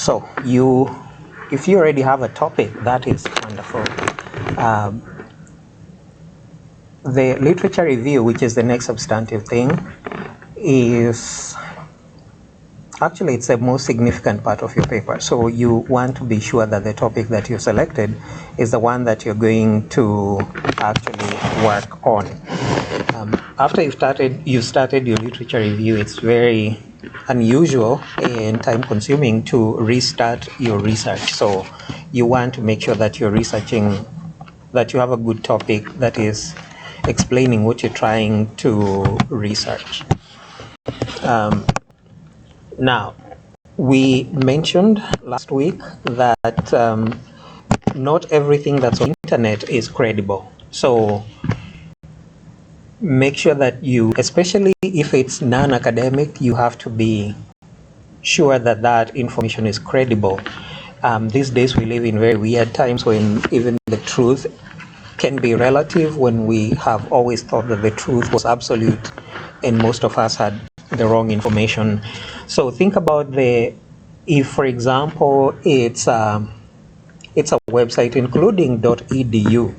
So if you already have a topic, that is wonderful. The literature review, which is the next substantive thing, is actually it's the most significant part of your paper. So you want to be sure that the topic that you selected is the one that you're going to actually work on. After you started your literature review, it's very unusual and time-consuming to restart your research. So you want to make sure that you're researching, that you have a good topic that is explaining what you're trying to research. Now, we mentioned last week that not everything that's on the internet is credible. So make sure that you, especially if it's non-academic, you have to be sure that that information is credible. These days we live in very weird times when even the truth can be relative, when we have always thought that the truth was absolute and most of us had the wrong information. So think about if for example it's a website including .edu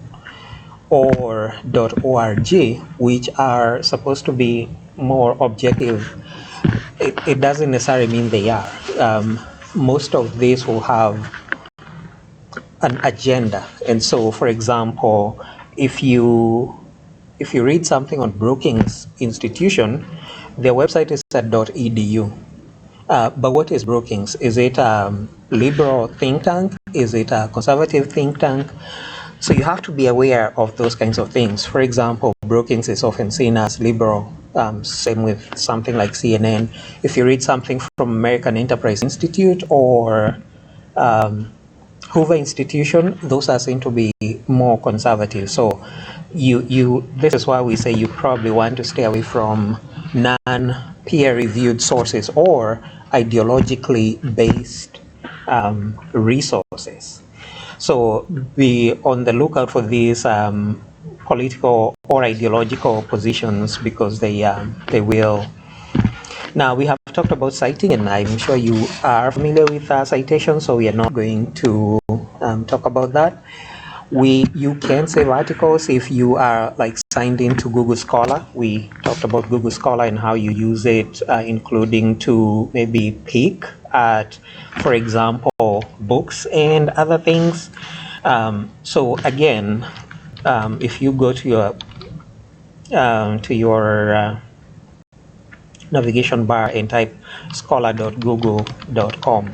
or .org, which are supposed to be more objective, it doesn't necessarily mean they are. Most of these will have an agenda, and so for example, if you read something on Brookings Institution, their website is at .edu. But what is Brookings? Is it a liberal think tank? Is it a conservative think tank? So you have to be aware of those kinds of things. For example, Brookings is often seen as liberal. Same with something like CNN. If you read something from American Enterprise Institute or Hoover Institution, those are seen to be more conservative. So this is why we say you probably want to stay away from non-peer-reviewed sources or ideologically based resources. So be on the lookout for these political or ideological positions, because they will. Now, we have talked about citing, and I'm sure you are familiar with citations, so we are not going to talk about that. You can save articles if you are like signed into Google Scholar. We talked about Google Scholar and how you use it, including to maybe pick at, for example, books and other things. So again, if you go to your navigation bar and type scholar.google.com,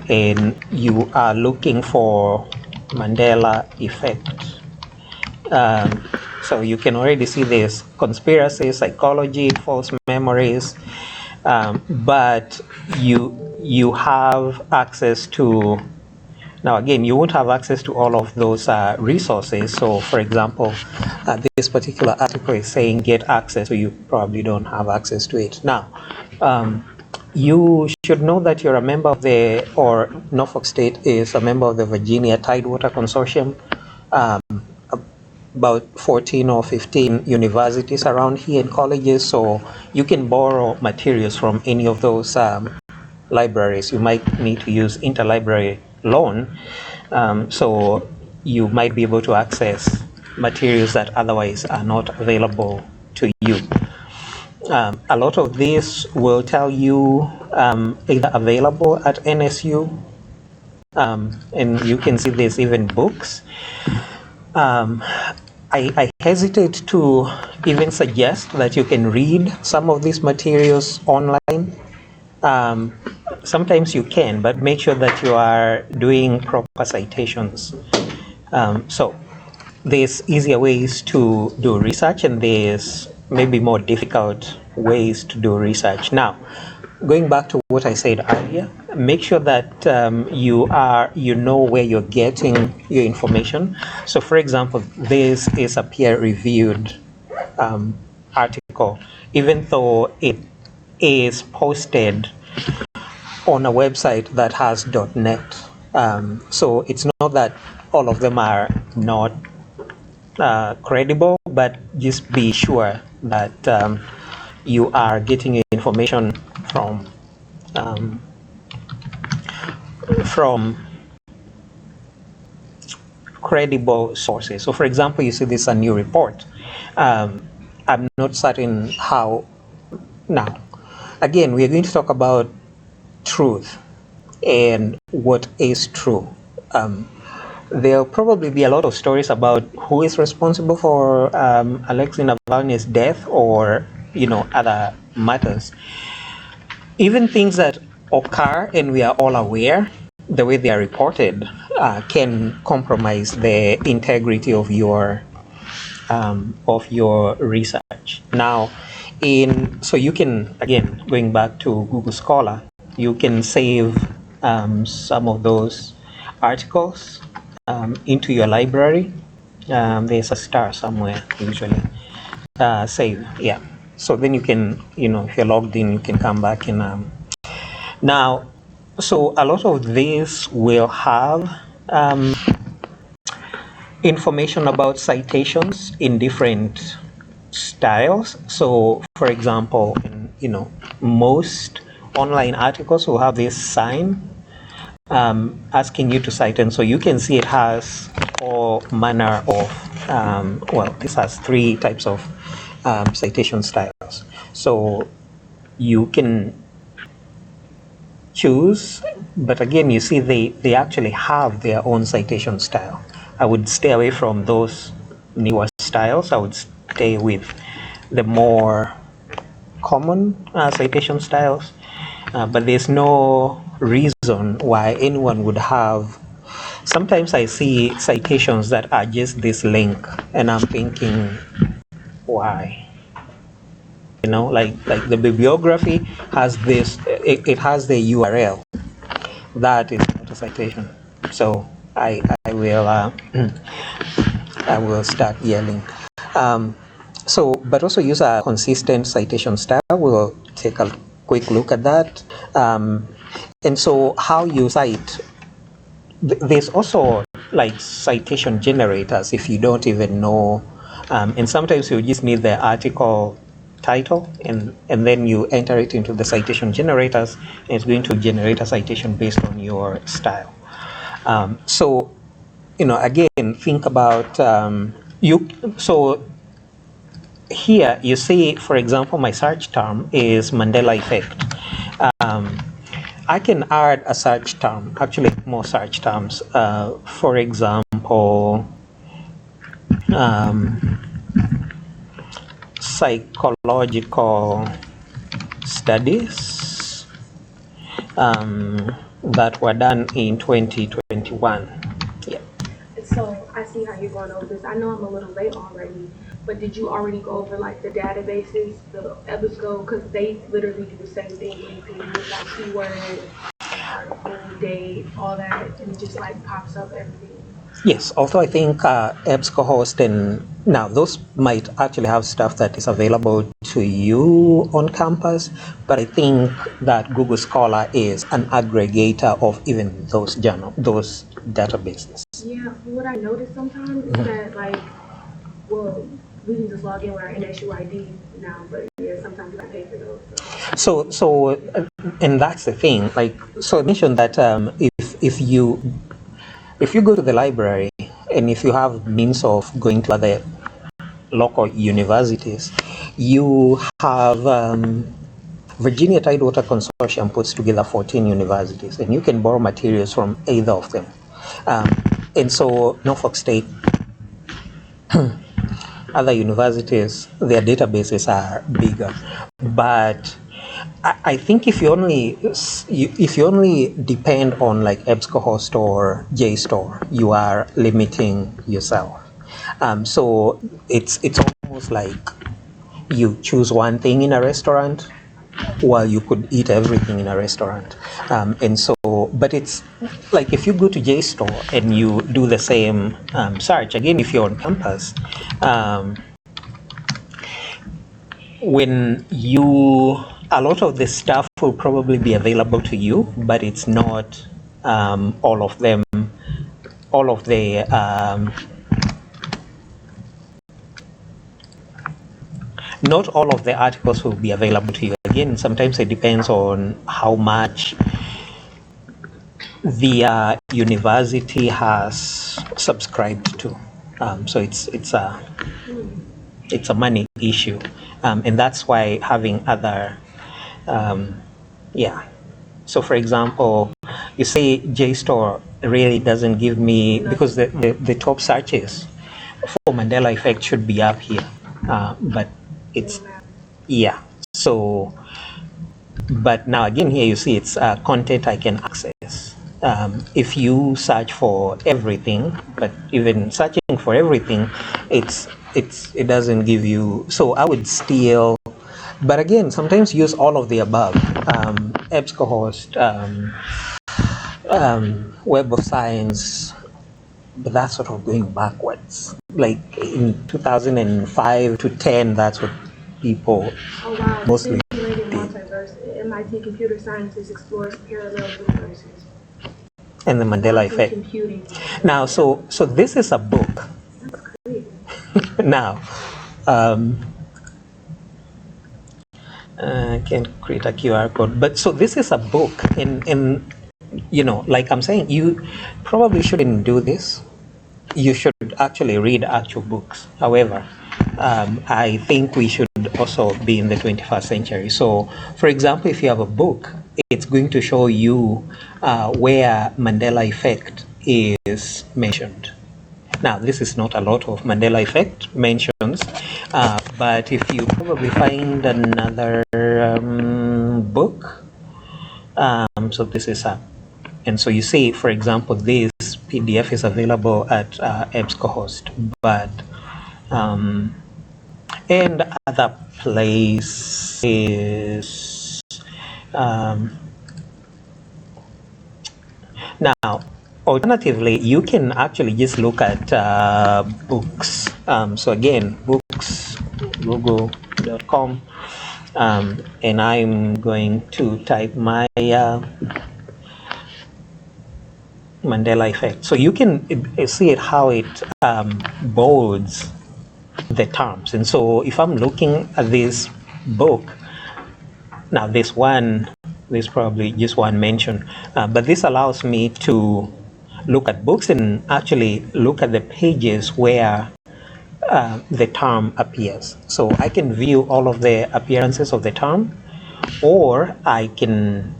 and you are looking for Mandela effect. So you can already see this: conspiracy, psychology, false memories, but you have access to. Now again, you won't have access to all of those resources. So for example, this particular article is saying get access, so you probably don't have access to it. Now, you should know that you're a member of Norfolk State is a member of the Virginia Tidewater Consortium. About 14 or 15 universities around here and colleges, so you can borrow materials from any of those libraries. You might need to use interlibrary loan, so you might be able to access materials that otherwise are not available to you. A lot of these will tell you either available at NSU, and you can see there's even books. I hesitate to even suggest that you can read some of these materials online. Sometimes you can, but make sure that you are doing proper citations. So there's easier ways to do research, and there's maybe more difficult ways to do research. Now, going back to what I said earlier, make sure that you know where you're getting your information. So for example, this is a peer-reviewed article, even though it is posted on a website that has .net. So it's not that all of them are not credible, but just be sure that you are getting your information from credible sources. So, for example, you see this a new report. I'm not certain how. Now, again, we are going to talk about truth and what is true. There'll probably be a lot of stories about who is responsible for Alexei Navalny's death, or other matters. Even things that occur and we are all aware, the way they are reported can compromise the integrity of your research. Now, so you can, again, going back to Google Scholar, you can save some of those articles into your library. There's a star somewhere usually. Save, yeah. So then you can, if you're logged in, you can come back and now. So a lot of this will have information about citations in different styles. So, for example, most online articles will have this sign asking you to cite, and so you can see it has all manner of this has 3 types of citation styles. So you can choose, but again, you see they actually have their own citation style. I would stay away from those newer styles. I would stay with the more common citation styles, but there's no reason why anyone would have. Sometimes I see citations that are just this link, and I'm thinking, why? Like the bibliography has this, it has the URL. That is not a citation. So I will I will start yelling. But also use a consistent citation style. We'll take a quick look at that. And so how you cite, there's also like citation generators if you don't even know. And sometimes you just need the article title, and then you enter it into the citation generators, and it's going to generate a citation based on your style. So, again, think about So here you see, for example, my search term is Mandela effect. I can add a search term, actually more search terms. For example, psychological studies that were done in 2021. Yeah. So I see how you're going over this. I know I'm a little late already, but did you already go over like the databases, the EBSCO, because they literally do the same thing. You can use like keyword, article, date, all that, and it just like pops up everything. Yes, although I think EBSCOhost, and now those might actually have stuff that is available to you on campus, but I think that Google Scholar is an aggregator of even those those databases. Yeah, what I notice sometimes is that we can just log in with our NSU ID now, but yeah, sometimes we gotta pay for those. So and that's the thing. So I mentioned that if you go to the library, and if you have means of going to other local universities, you have Virginia Tidewater Consortium puts together 14 universities, and you can borrow materials from either of them. And so Norfolk State, other universities, their databases are bigger. But I think if you only depend on like EBSCOhost or JSTOR, you are limiting yourself. So it's almost like you choose one thing in a restaurant, while you could eat everything in a restaurant. And so, but it's like if you go to JSTOR and you do the same search, again, if you're on campus, a lot of the stuff will probably be available to you, but it's not all of them, all of the not all of the articles will be available to you. Again, sometimes it depends on how much the university has subscribed to. So it's a money issue, and that's why having other, yeah. So for example, you see JSTOR really doesn't give me, because the top searches for Mandela Effect should be up here, but it's, yeah. So, but now again here you see it's content I can access. If you search for everything, but even searching for everything, it doesn't give you. So I would still, but again, sometimes use all of the above. EBSCOhost, Web of Science, but that's sort of going backwards. Like in 2005 to 10, that's what people mostly Simulated multiverse. MIT Computer Sciences explores parallel universes. And the Mandela Effect. Computing. Now, so this is a book. That's crazy. Now, I can create a QR code, but so this is a book, and you know, like I'm saying, you probably shouldn't do this. You should actually read actual books. However, I think we should also be in the 21st century. So, for example, if you have a book, it's going to show you where Mandela Effect is mentioned. Now, this is not a lot of Mandela Effect mentions, but if you probably find another book, so this is a, and so you see, for example, this PDF is available at EBSCOhost, but and other places. Now, alternatively, you can actually just look at books. So again, books, google.com, and I'm going to type my Mandela Effect. So you can see it how it bolds the terms. And so if I'm looking at this book, now there's probably just one mention, but this allows me to look at books and actually look at the pages where the term appears. So I can view all of the appearances of the term, or I can,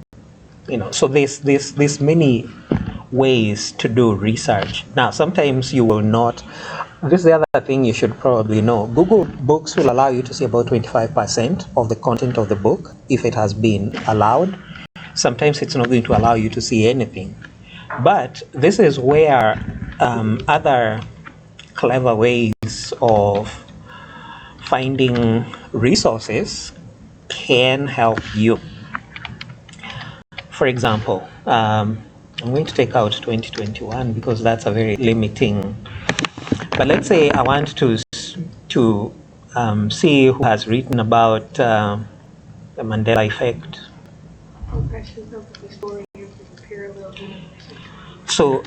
you know, so there's many ways to do research. Now, sometimes you will not. This is the other thing you should probably know. Google Books will allow you to see about 25% of the content of the book if it has been allowed. Sometimes it's not going to allow you to see anything. But this is where other clever ways of finding resources can help you. For example, I'm going to take out 2021 because that's a very limiting. But let's say I want to see who has written about the Mandela Effect. So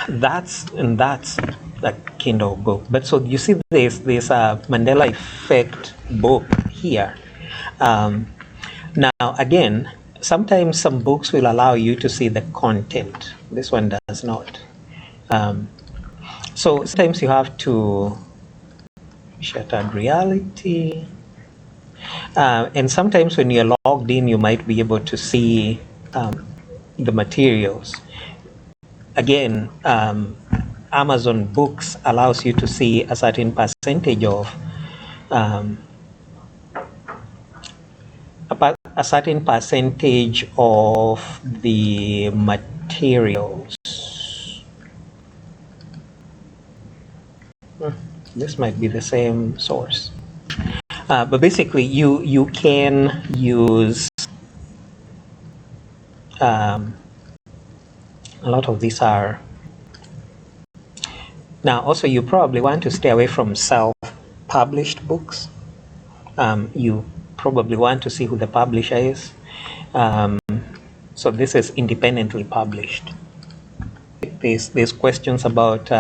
that's a Kindle book. But so you see this Mandela Effect book here. Now again, sometimes some books will allow you to see the content. This one does not. So sometimes you have to shattered reality. And sometimes when you're logged in, you might be able to see the materials. Again, Amazon Books allows you to see a certain percentage of a certain percentage of the materials. This might be the same source. But basically, you can use a lot of these are. Now, also, you probably want to stay away from self-published books. You probably want to see who the publisher is. So this is independently published. There's questions about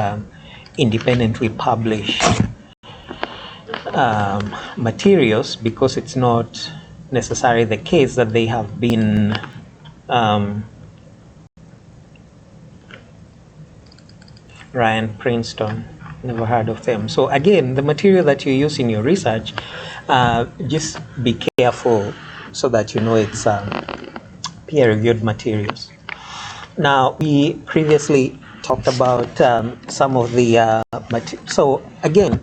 independently published materials, because it's not necessarily the case that they have been Ryan Princeton. Never heard of them. So again, the material that you use in your research, just be careful so that you know it's peer-reviewed materials. Now, we previously talked about some of the so again,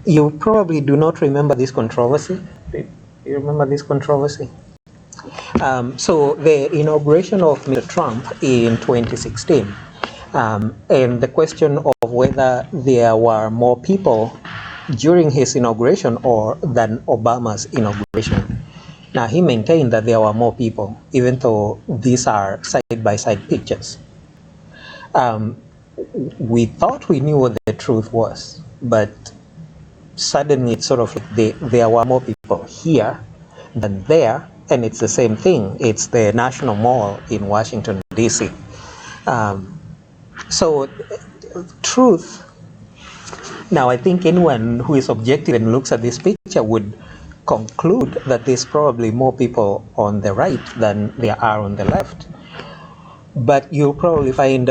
you probably do not remember this controversy. Do you remember this controversy? So the inauguration of Mr. Trump in 2016, and the question of whether there were more people during his inauguration or than Obama's inauguration. Now, he maintained that there were more people, even though these are side-by-side pictures. We thought we knew what the truth was, but suddenly it's sort of like there were more people here than there, and it's the same thing. It's the National Mall in Washington, D.C. So, truth. Now, I think anyone who is objective and looks at this picture would conclude that there's probably more people on the right than there are on the left. But you'll probably find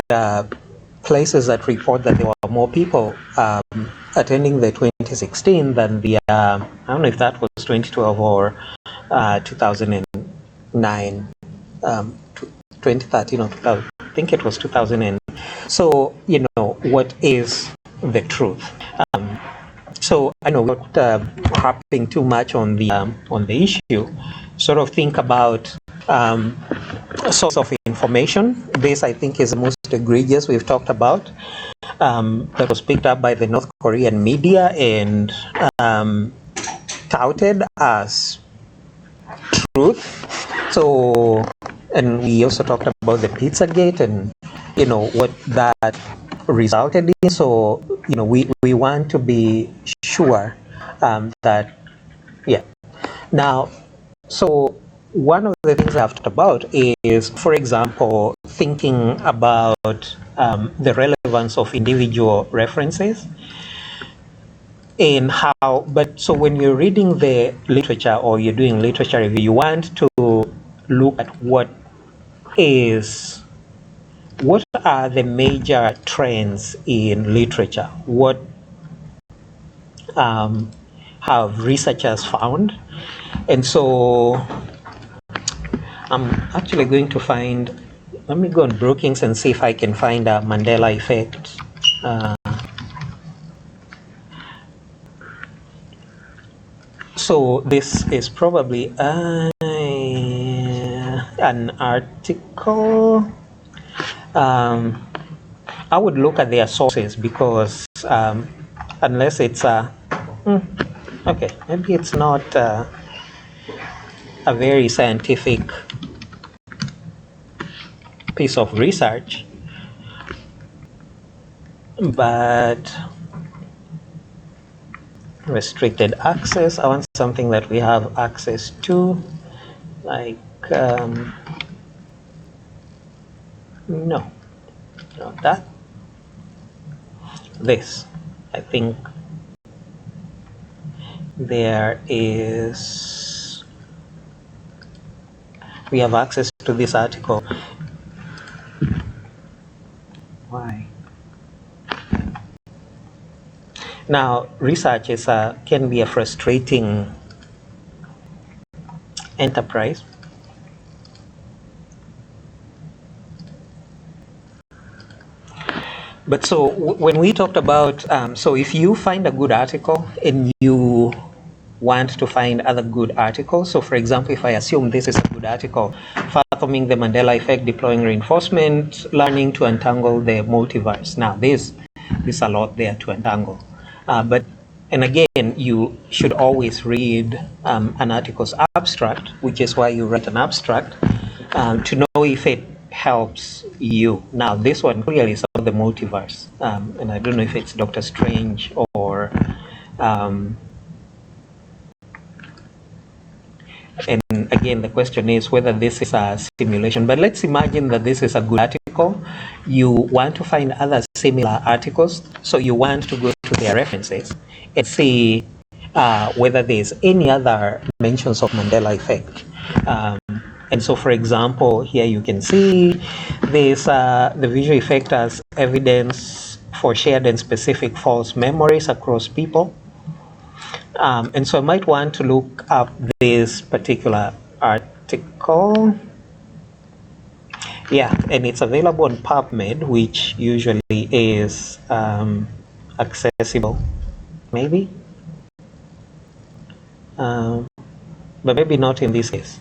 places that report that there were more people attending the 2016 than the, I don't know if that was 2012 or 2009, 2013 or 2000, I think it was 2000. So, you know, what is the truth? So I know we're not harping too much on the issue. Sort of think about source of information. This, I think, is the most egregious we've talked about. That was picked up by the North Korean media and touted as truth. So, and we also talked about the Pizzagate and, you know, what that resulted in. So, you know, we want to be sure that, yeah. Now, so one of the things I've talked about is, for example, thinking about the relevance of individual references and how, but so when you're reading the literature or you're doing literature review, you want to look at what are the major trends in literature? What have researchers found? And so I'm actually going to find, let me go on Brookings and see if I can find a Mandela effect. So this is probably an article. I would look at their sources because unless it's okay, maybe it's not a very scientific piece of research, but restricted access. I want something that we have access to, like no, not that. This, I think there is, we have access to this article. Why? Now, research is can be a frustrating enterprise. But so when we talked about, so if you find a good article and you want to find other good articles, so for example, if I assume this is a good article, Fathoming the Mandela Effect, Deploying Reinforcement, Learning to Untangle the Multiverse. Now, there's a lot there to untangle. But, and again, you should always read an article's abstract, which is why you write an abstract, to know if it helps you. Now, this one clearly is about the multiverse, and I don't know if it's Dr. Strange or and again, the question is whether this is a simulation. But let's imagine that this is a good article. You want to find other similar articles, so you want to go to their references and see whether there's any other mentions of Mandela effect. And so, for example, here you can see this the visual effect as evidence for shared and specific false memories across people. And so I might want to look up this particular article. Yeah, and it's available on PubMed, which usually is accessible, maybe, but maybe not in this case.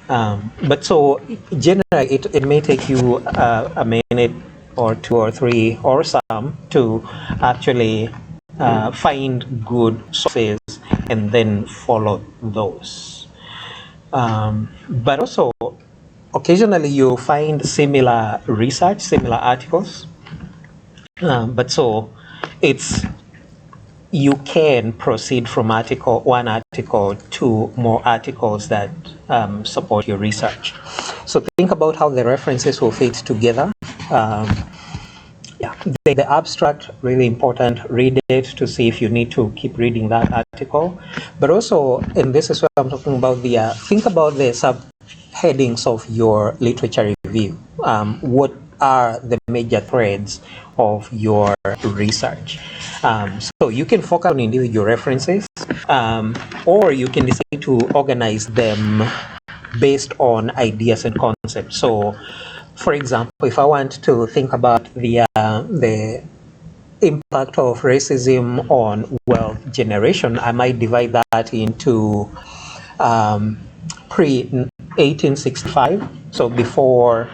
But so generally, it may take you a minute or two or three or some to actually find good sources and then follow those. But also, occasionally you find similar research, similar articles. But so you can proceed from one article to more articles that support your research. So think about how the references will fit together. Yeah, the abstract, really important. Read it to see if you need to keep reading that article. But also, and this is what I'm talking about, think about the subheadings of your literature review. What are the major threads of your research? So you can focus on individual references, or you can decide to organize them based on ideas and concepts. So, for example, if I want to think about the impact of racism on wealth generation, I might divide that into pre-1865, so before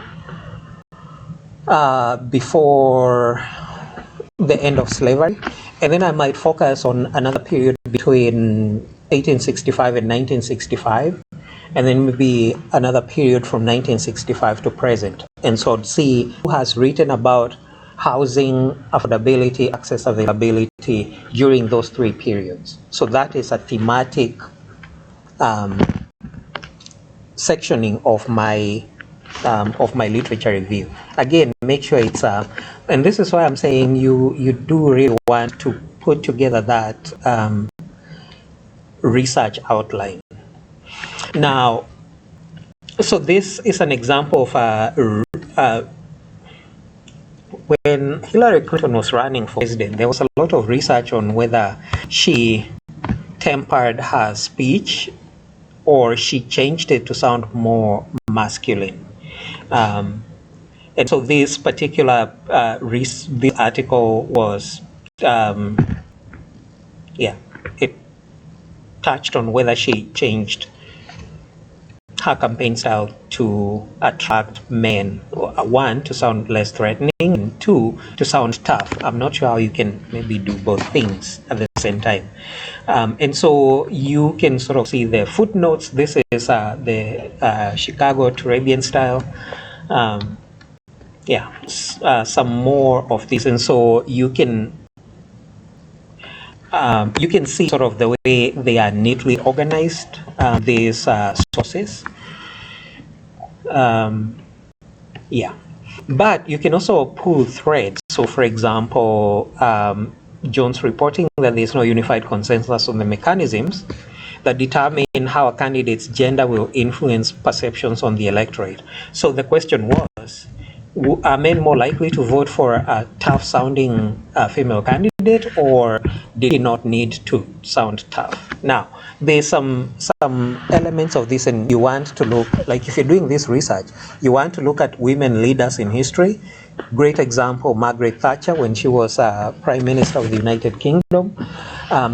the end of slavery, and then I might focus on another period between 1865 and 1965, and then maybe another period from 1965 to present. And so see who has written about housing affordability, access availability during those three periods. So that is a thematic sectioning of my literature review. Again, make sure it's and this is why I'm saying you do really want to put together that research outline. Now, so this is an example of when Hillary Clinton was running for president, there was a lot of research on whether she tempered her speech or she changed it to sound more masculine. And so this particular the article was, it touched on whether she changed her campaign style to attract men. One, to sound less threatening, and two, to sound tough. I'm not sure how you can maybe do both things at the same time. And so you can sort of see the footnotes. This is the Chicago Turabian style. Some more of this, and so you can see sort of the way they are neatly organized, these sources. But you can also pull threads. So, for example, Jones reporting that there is no unified consensus on the mechanisms that determine how a candidate's gender will influence perceptions on the electorate. So the question was, are men more likely to vote for a tough-sounding female candidate, or did he not need to sound tough? Now, there's some elements of this, and you want to look, like if you're doing this research, you want to look at women leaders in history. Great example, Margaret Thatcher, when she was Prime Minister of the United Kingdom.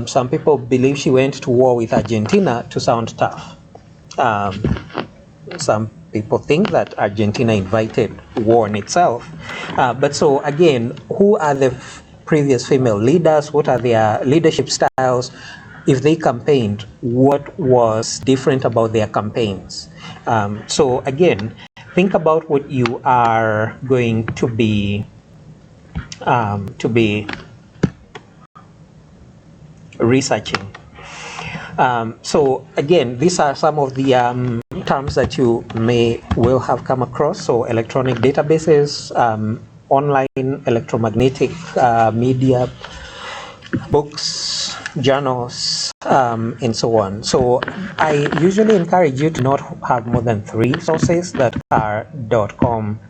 Some people believe she went to war with Argentina to sound tough. Some people think that Argentina invited war in itself. But so again, who are the previous female leaders? What are their leadership styles? If they campaigned, what was different about their campaigns? So again, think about what you are going to be researching. So again, these are some of the terms that you will have come across. So electronic databases, online electromagnetic media, books, journals, and so on. So I usually encourage you to not have more than 3 sources that are .com,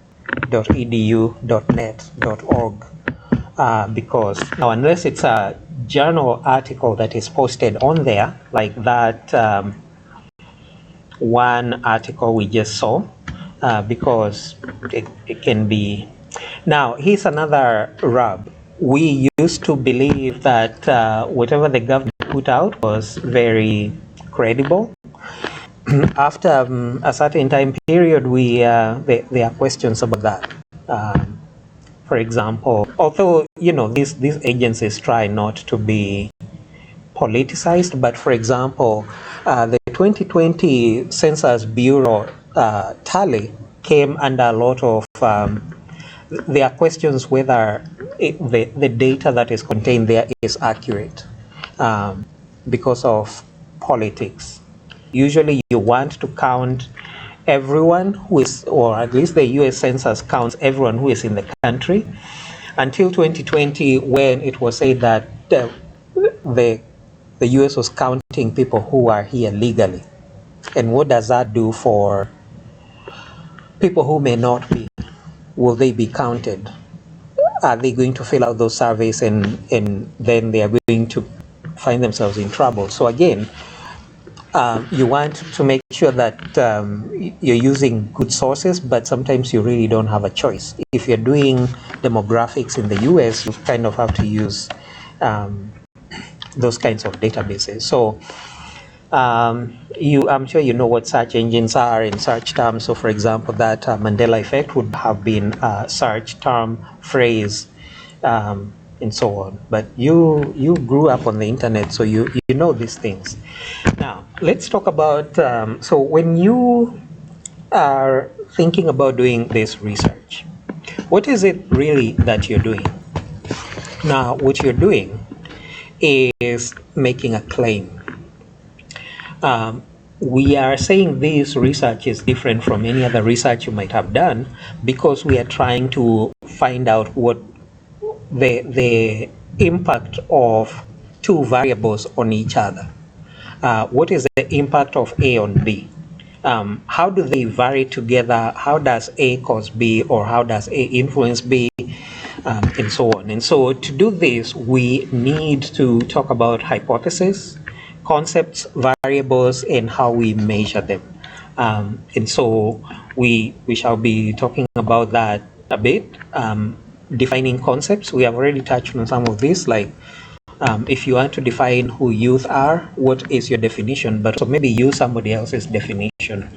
.edu, .net, .org, because now, unless it's a journal article that is posted on there, like that one article we just saw, because it can be. Now, here's another rub. We used to believe that whatever the government put out was very credible. After a certain time period, there are questions about that. For example, although these agencies try not to be politicized, but for example, the 2020 Census Bureau tally came under a lot of. There are questions whether the data that is contained there is accurate because of politics. Usually you want to count everyone who is, or at least the US Census counts everyone who is in the country, until 2020 when it was said that the US was counting people who are here legally. And what does that do for people who may not be? Will they be counted? Are they going to fill out those surveys and then they are going to find themselves in trouble? So again, you want to make sure that you're using good sources, but sometimes you really don't have a choice. If you're doing demographics in the US, you kind of have to use those kinds of databases. So I'm sure you know what search engines are in search terms. So for example, that Mandela effect would have been a search term, phrase, and so on. But you grew up on the internet, so you know these things. Now, let's talk about, so when you are thinking about doing this research, what is it really that you're doing? Now, what you're doing is making a claim. We are saying this research is different from any other research you might have done because we are trying to find out what the impact of two variables on each other. What is the impact of A on B? How do they vary together? How does A cause B, or how does A influence B, and so on? And so to do this, we need to talk about hypotheses, concepts, variables, and how we measure them. And so we shall be talking about that a bit. Defining concepts, we have already touched on some of this, like if you want to define who youth are, what is your definition? But so maybe use somebody else's definition.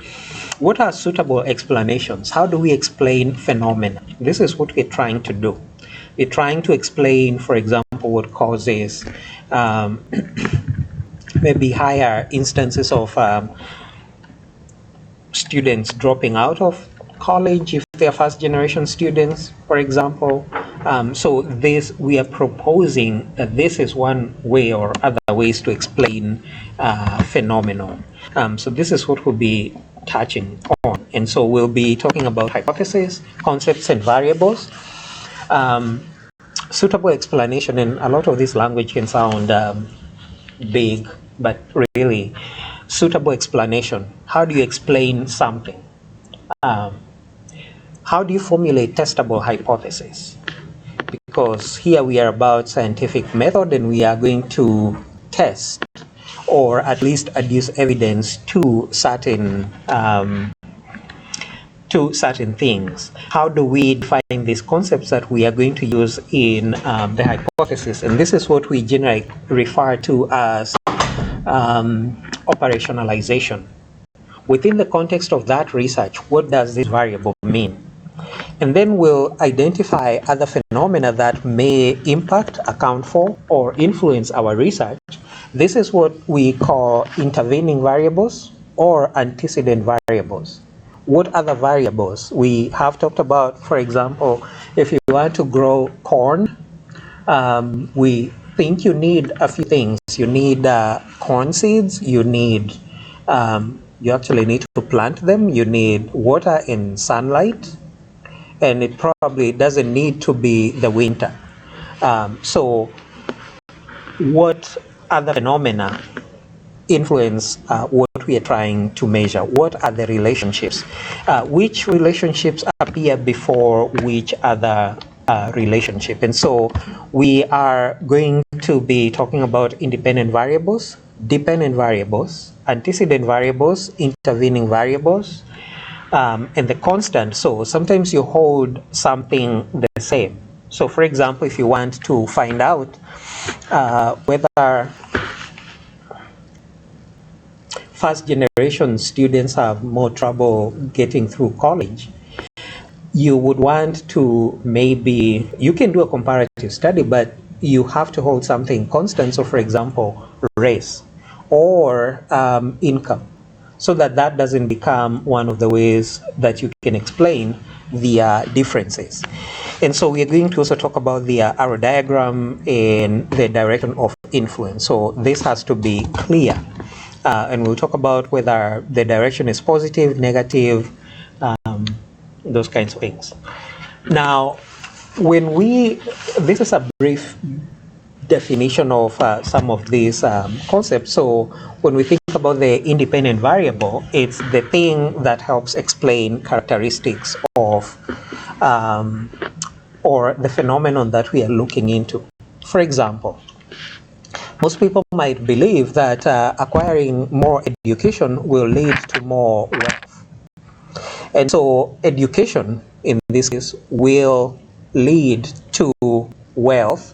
What are suitable explanations? How do we explain phenomena? This is what we're trying to do. We're trying to explain, for example, what causes maybe higher instances of students dropping out of college if they're first generation students, for example. So this, we are proposing that this is one way or other ways to explain phenomenon. So this is what we'll be touching on. And so we'll be talking about hypotheses, concepts, and variables. Suitable explanation, and a lot of this language can sound big, but really, suitable explanation. How do you explain something? How do you formulate testable hypotheses? Because here we are about scientific method, and we are going to test or at least adduce evidence to certain things. How do we define these concepts that we are going to use in the hypothesis? And this is what we generally refer to as operationalization. Within the context of that research, what does this variable mean? And then we'll identify other phenomena that may impact, account for, or influence our research. This is what we call intervening variables or antecedent variables. What other variables? We have talked about, for example, if you want to grow corn, we think you need a few things. You need corn seeds, you actually need to plant them, you need water and sunlight, and it probably doesn't need to be the winter. So what other phenomena influence what we are trying to measure? What are the relationships? Which relationships appear before which other relationship. And so we are going to be talking about independent variables, dependent variables, antecedent variables, intervening variables, and the constant. So sometimes you hold something the same. So for example, if you want to find out whether first generation students have more trouble getting through college, you would want to maybe, you can do a comparative study, but you have to hold something constant. So for example, race or income, so that that doesn't become one of the ways that you can explain the differences. And so we're going to also talk about the arrow diagram and the direction of influence. So this has to be clear. And we'll talk about whether the direction is positive, negative, those kinds of things. Now, when this is a brief definition of some of these concepts. So when we think about the independent variable, it's the thing that helps explain characteristics of or the phenomenon that we are looking into. For example, most people might believe that acquiring more education will lead to more wealth. And so education, in this case, will lead to wealth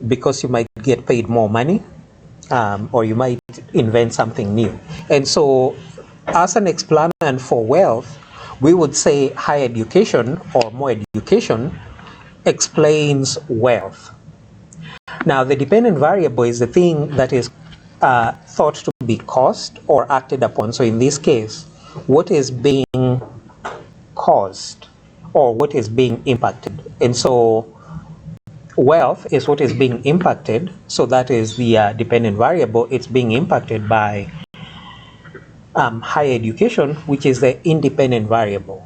because you might get paid more money, or you might invent something new. And so as an explanation for wealth, we would say higher education or more education explains wealth. Now, the dependent variable is the thing that is thought to be caused or acted upon. So in this case, what is being caused or what is being impacted. And so wealth is what is being impacted. So that is the dependent variable. It's being impacted by higher education, which is the independent variable.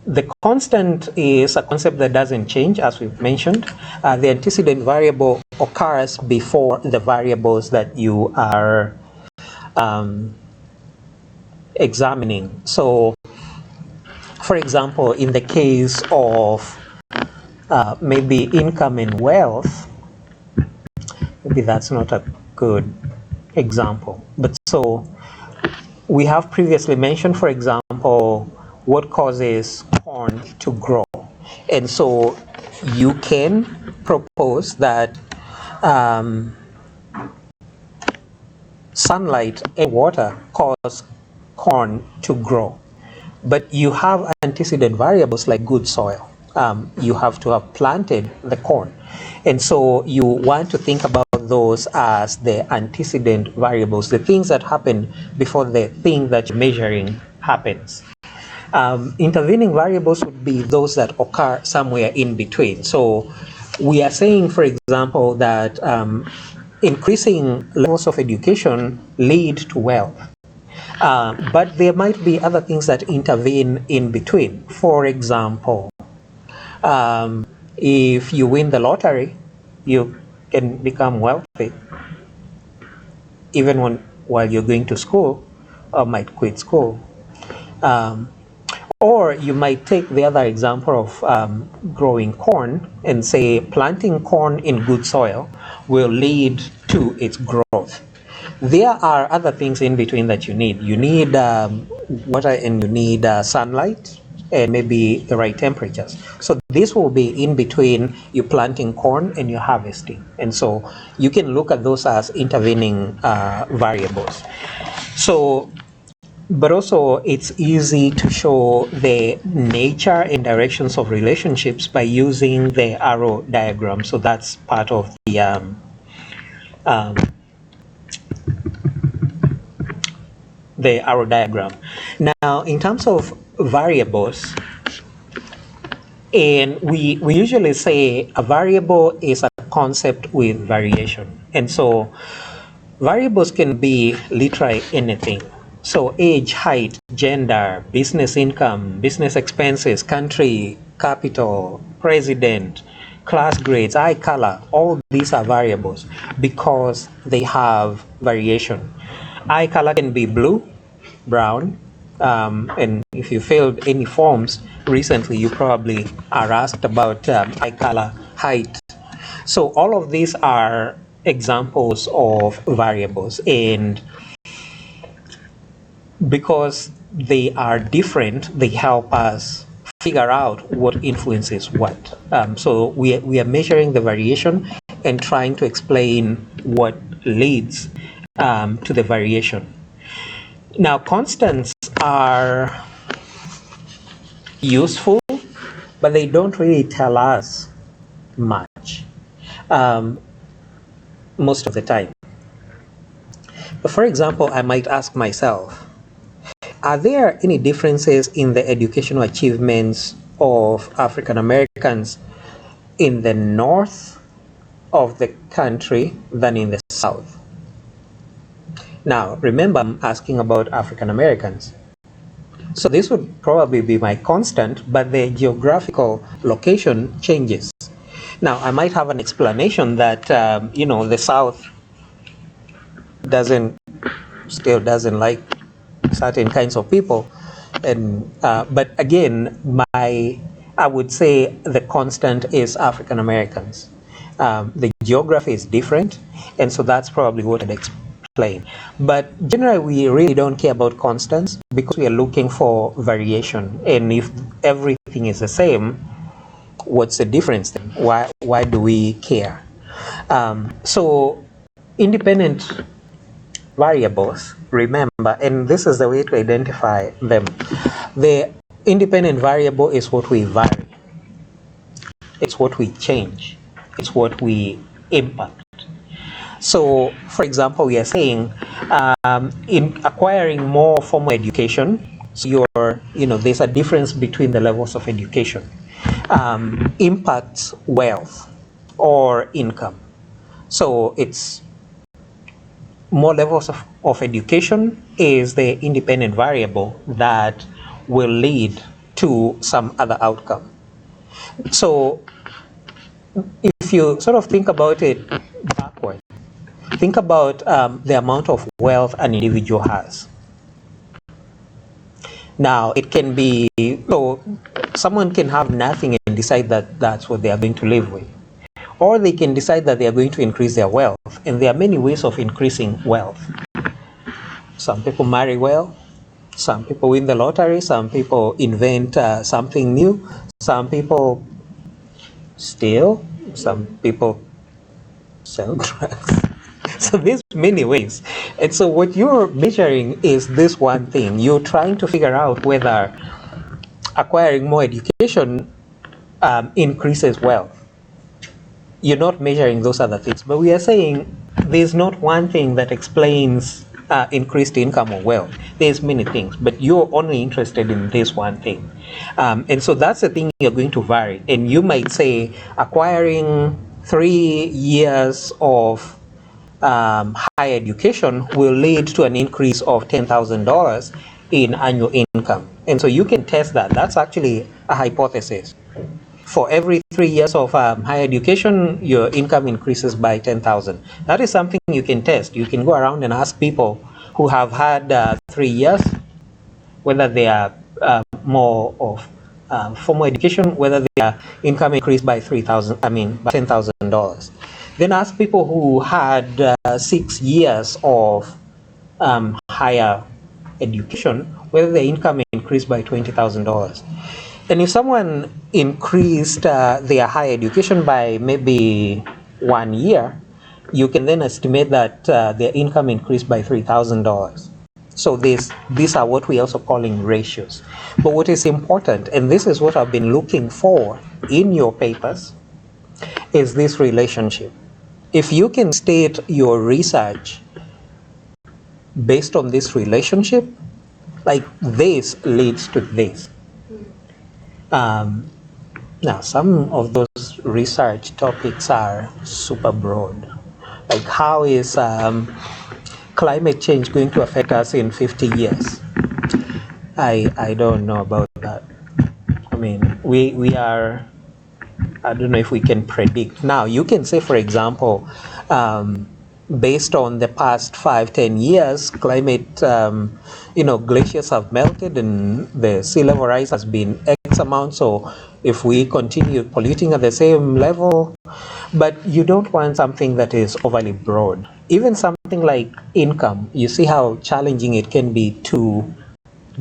The constant is a concept that doesn't change, as we've mentioned. The antecedent variable occurs before the variables that you are examining. So, for example, in the case of maybe income and wealth, maybe that's not a good example. But so we have previously mentioned, for example, what causes corn to grow. And so you can propose that sunlight and water cause corn to grow. But you have antecedent variables like good soil. You have to have planted the corn. And so you want to think about those as the antecedent variables, the things that happen before the thing that you're measuring happens. Intervening variables would be those that occur somewhere in between. So we are saying, for example, that increasing levels of education lead to wealth. But there might be other things that intervene in between. For example, if you win the lottery, you can become wealthy even while you're going to school, or might quit school. Or you might take the other example of growing corn and say planting corn in good soil will lead to its growth. There are other things in between that you need. You need water and you need sunlight and maybe the right temperatures. So this will be in between you planting corn and you harvesting. And so you can look at those as intervening variables. So, but also it's easy to show the nature and directions of relationships by using the arrow diagram. So that's part of the arrow diagram. Now, in terms of variables, and we usually say a variable is a concept with variation. And so variables can be literally anything. So age, height, gender, business income, business expenses, country, capital, president, class grades, eye color, all these are variables because they have variation. Eye color can be blue, brown, And if you filled any forms recently, you probably are asked about eye color, height. So all of these are examples of variables, and because they are different, they help us figure out what influences what. So we are measuring the variation and trying to explain what leads to the variation. Now, constants are useful, but they don't really tell us much most of the time. But for example, I might ask myself, are there any differences in the educational achievements of African Americans in the north of the country than in the south? Now, remember, I'm asking about African Americans. So this would probably be my constant, but the geographical location changes. Now, I might have an explanation that, the South still doesn't like certain kinds of people. But again, I would say the constant is African Americans. The geography is different, and so that's probably what I'd explain. But generally, we really don't care about constants because we are looking for variation. And if everything is the same, what's the difference then? Why do we care? So independent variables, remember, and this is the way to identify them. The independent variable is what we vary. It's what we change. It's what we impact. So, for example, we are saying in acquiring more formal education, so there's a difference between the levels of education, impacts wealth or income. So it's more levels of education is the independent variable that will lead to some other outcome. So if you sort of think about it backward, think about the amount of wealth an individual has. Now, it can be, so someone can have nothing and decide that that's what they are going to live with. Or they can decide that they are going to increase their wealth. And there are many ways of increasing wealth. Some people marry well. Some people win the lottery. Some people invent something new. Some people steal. Some people sell drugs. So there's many ways. And so what you're measuring is this one thing. You're trying to figure out whether acquiring more education increases wealth. You're not measuring those other things. But we are saying there's not one thing that explains increased income or wealth. There's many things, but you're only interested in this one thing. And so that's the thing you're going to vary. And you might say acquiring 3 years of higher education will lead to an increase of $10,000 in annual income. And so you can test that. That's actually a hypothesis. For every 3 years of higher education, your income increases by 10,000. That is something you can test. You can go around and ask people who have had 3 years, whether they are more of formal education, whether their income increased by by $10,000. Then ask people who had 6 years of higher education, whether their income increased by $20,000. And if someone increased their higher education by maybe 1 year, you can then estimate that their income increased by $3,000. So these are what we're also calling ratios. But what is important, and this is what I've been looking for in your papers, is this relationship. If you can state your research based on this relationship, like this leads to this. Now, some of those research topics are super broad. Like, how is climate change going to affect us in 50 years? I don't know about that. I mean, we are, I don't know if we can predict. Now, you can say, for example, based on the past 5-10 years, climate, glaciers have melted and the sea level rise has been X amount. So if we continue polluting at the same level, but you don't want something that is overly broad. Even something like income, you see how challenging it can be to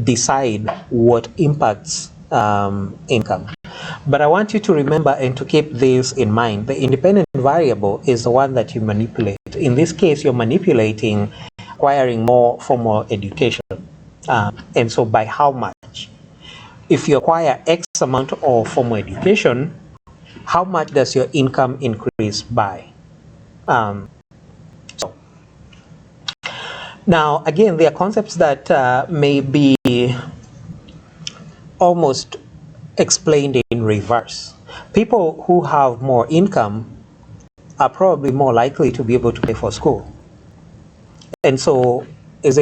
decide what impacts income. But I want you to remember and to keep this in mind. The independent variable is the one that you manipulate. In this case, you're manipulating acquiring more formal education. And so by how much? If you acquire X amount of formal education, how much does your income increase by? So now, again, there are concepts that may be almost explained in reverse. People who have more income are probably more likely to be able to pay for school. And so is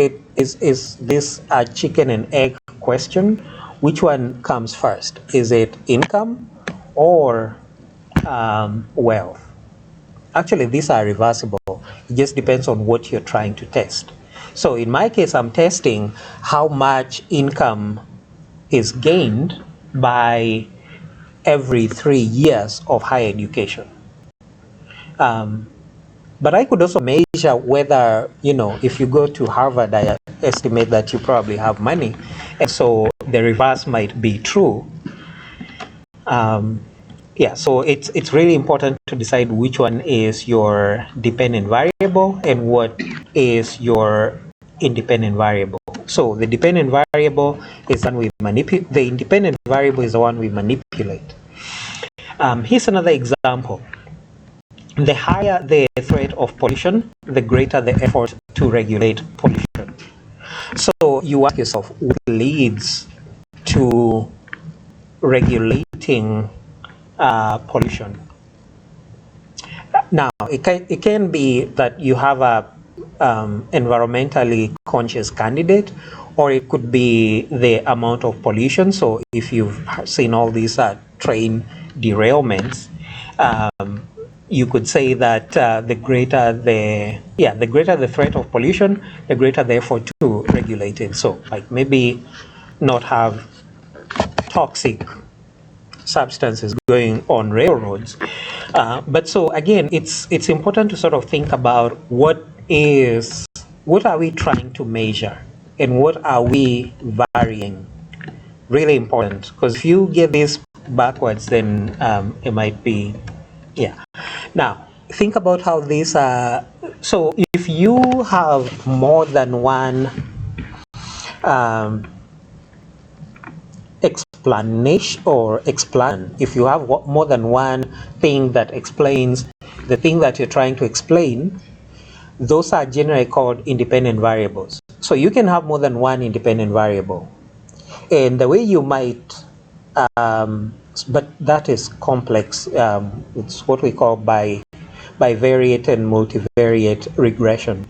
this a chicken and egg question? Which one comes first? Is it income or wealth? Actually, these are reversible. It just depends on what you're trying to test. So in my case, I'm testing how much income is gained by every 3 years of higher education. But I could also measure whether, if you go to Harvard, I estimate that you probably have money. And so the reverse might be true. So it's really important to decide which one is your dependent variable and what is your independent variable. So the dependent variable is one we manipulate. The independent variable is the one we manipulate. Here's another example. The higher the threat of pollution, the greater the effort to regulate pollution. So you ask yourself, what leads to regulating pollution? Now, it can be that you have a environmentally conscious candidate, or it could be the amount of pollution. So if you've seen all these train derailments, you could say that the greater the threat of pollution, the greater the effort to regulate it. So like maybe not have toxic substances going on railroads. But so again, it's important to sort of think about what are we trying to measure and what are we varying. Really important, because if you get this backwards, then it might be, Now, think about how these are. So if you have more than one explanation or if you have more than one thing that explains the thing that you're trying to explain, those are generally called independent variables. So you can have more than one independent variable. And the way you might, but that is complex. It's what we call bivariate and multivariate regression.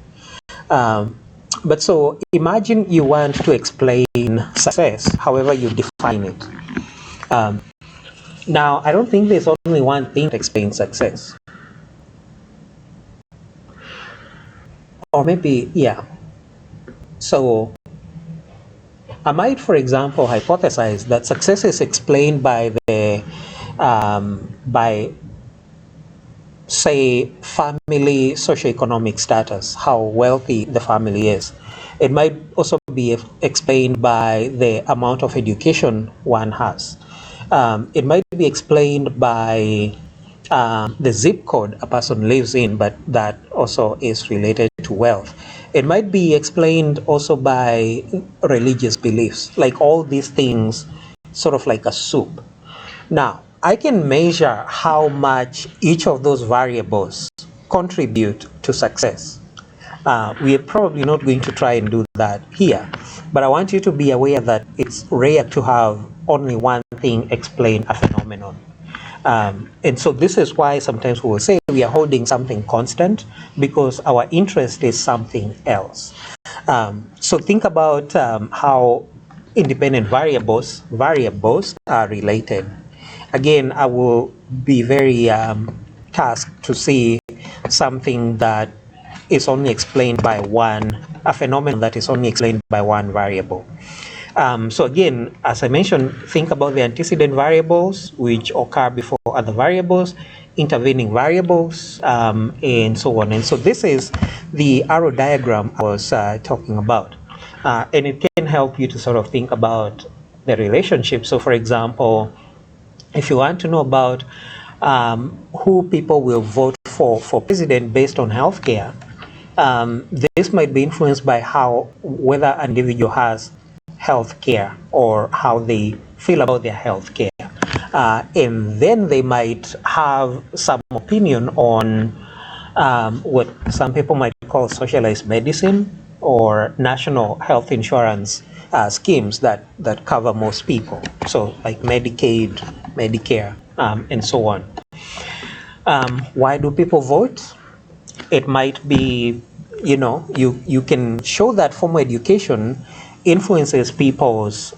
But so imagine you want to explain success, however you define it. Now, I don't think there's only one thing to explain success. Or maybe, So I might, for example, hypothesize that success is explained by say, family socioeconomic status, how wealthy the family is. It might also be explained by the amount of education one has. It might be explained by the zip code a person lives in, but that also is related to wealth. It might be explained also by religious beliefs, like all these things, sort of like a soup. Now, I can measure how much each of those variables contribute to success. We are probably not going to try and do that here, but I want you to be aware that it's rare to have only one thing explain a phenomenon. And so this is why sometimes we will say we are holding something constant because our interest is something else. So think about how independent variables are related. Again, I will be very tasked to see something that is only explained by a phenomenon that is only explained by one variable. So again, as I mentioned, think about the antecedent variables which occur before other variables, intervening variables, and so on. And so this is the arrow diagram I was talking about. And it can help you to sort of think about the relationship. So for example, if you want to know about who people will vote for president based on healthcare, this might be influenced by whether an individual has health care or how they feel about their health care. And then they might have some opinion on what some people might call socialized medicine or national health insurance schemes that cover most people. So like Medicaid, Medicare, and so on. Why do people vote? It might be, you can show that formal education influences people's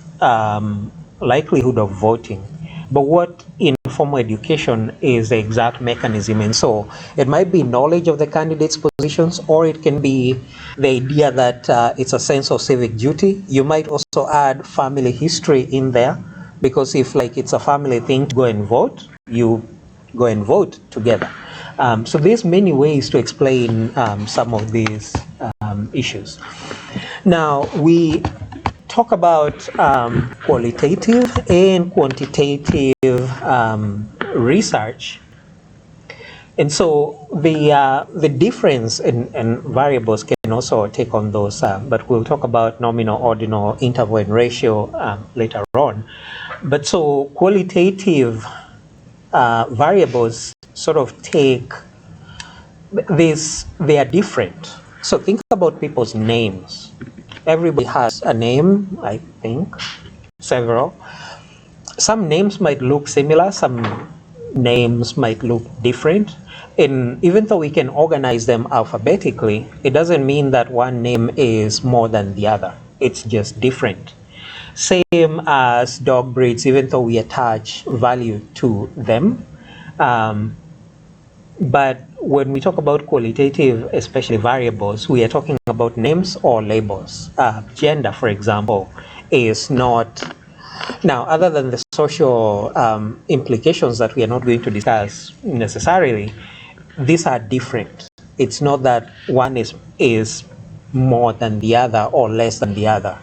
likelihood of voting. But what in formal education is the exact mechanism? And so it might be knowledge of the candidate's positions, or it can be the idea that it's a sense of civic duty. You might also add family history in there, because if it's a family thing, go and vote, you go and vote together. So there's many ways to explain some of these issues. Now, we talk about qualitative and quantitative research. And so the difference in variables can also take on those, but we'll talk about nominal, ordinal, interval, and ratio later on. But so qualitative variables sort of take this, they are different. So think about people's names. Everybody has a name, I think, several. Some names might look similar, some names might look different. And even though we can organize them alphabetically, it doesn't mean that one name is more than the other. It's just different. Same as dog breeds, even though we attach value to them. But when we talk about qualitative, especially variables, we are talking about names or labels. Gender, for example, is not... Now, other than the social implications that we are not going to discuss necessarily, these are different. It's not that one is more than the other or less than the other.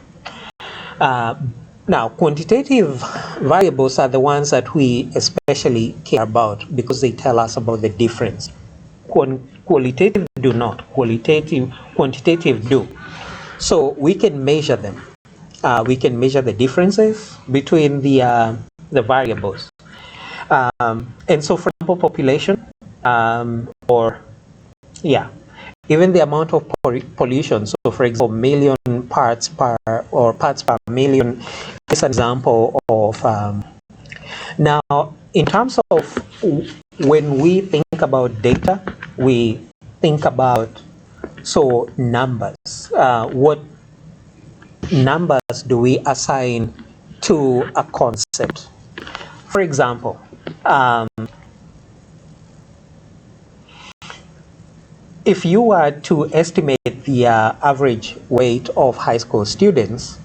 Now, quantitative variables are the ones that we especially care about because they tell us about the difference. Qualitative do not. Quantitative do. So we can measure them. We can measure the differences between the variables. And so, for example, population, even the amount of pollution. So, for example, million parts per million is an example of. Now, in terms of when we think about data, we think about numbers. What numbers do we assign to a concept? For example, if you were to estimate the average weight of high school students,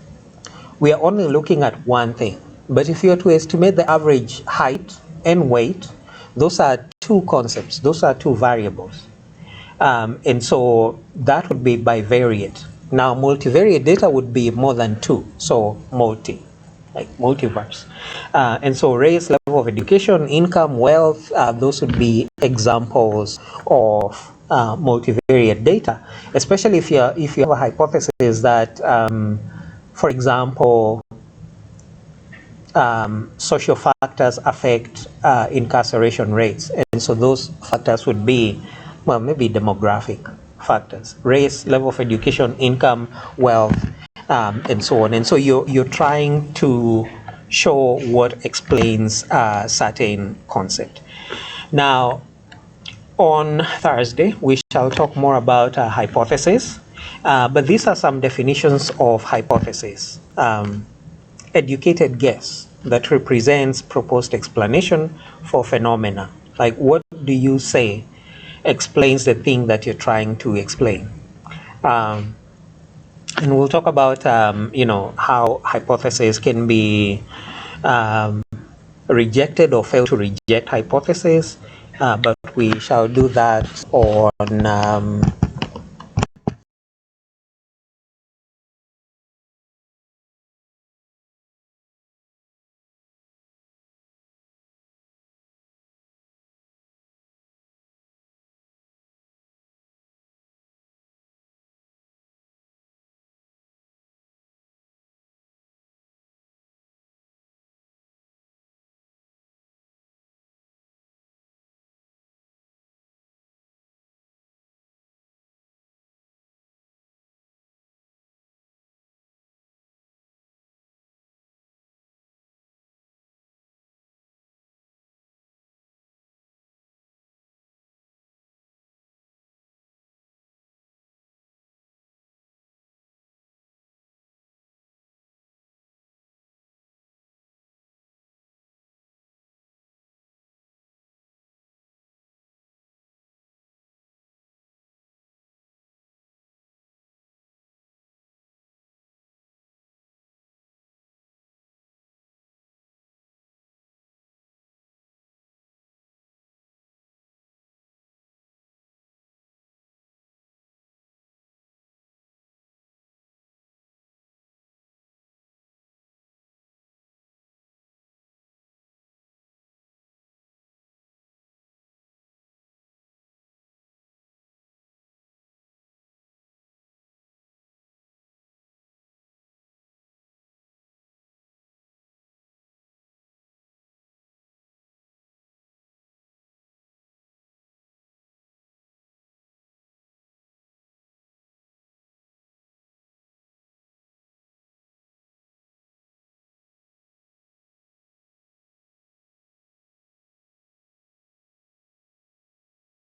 we are only looking at one thing. But if you were to estimate the average height and weight, those are two concepts, those are two variables. And so that would be bivariate. Now, multivariate data would be more than two, so multiverse. And so race, level of education, income, wealth, those would be examples of multivariate data, especially if you have a hypothesis that, for example, social factors affect incarceration rates. And so those factors would be, maybe demographic factors, race, level of education, income, wealth, and so on. And so you're trying to show what explains a certain concept. Now, on Thursday, we shall talk more about hypothesis, but these are some definitions of hypothesis. Educated guess that represents proposed explanation for phenomena. Like, what do you say explains the thing that you're trying to explain. Um, and we'll talk about, how hypotheses can be rejected or fail to reject hypotheses, but we shall do that on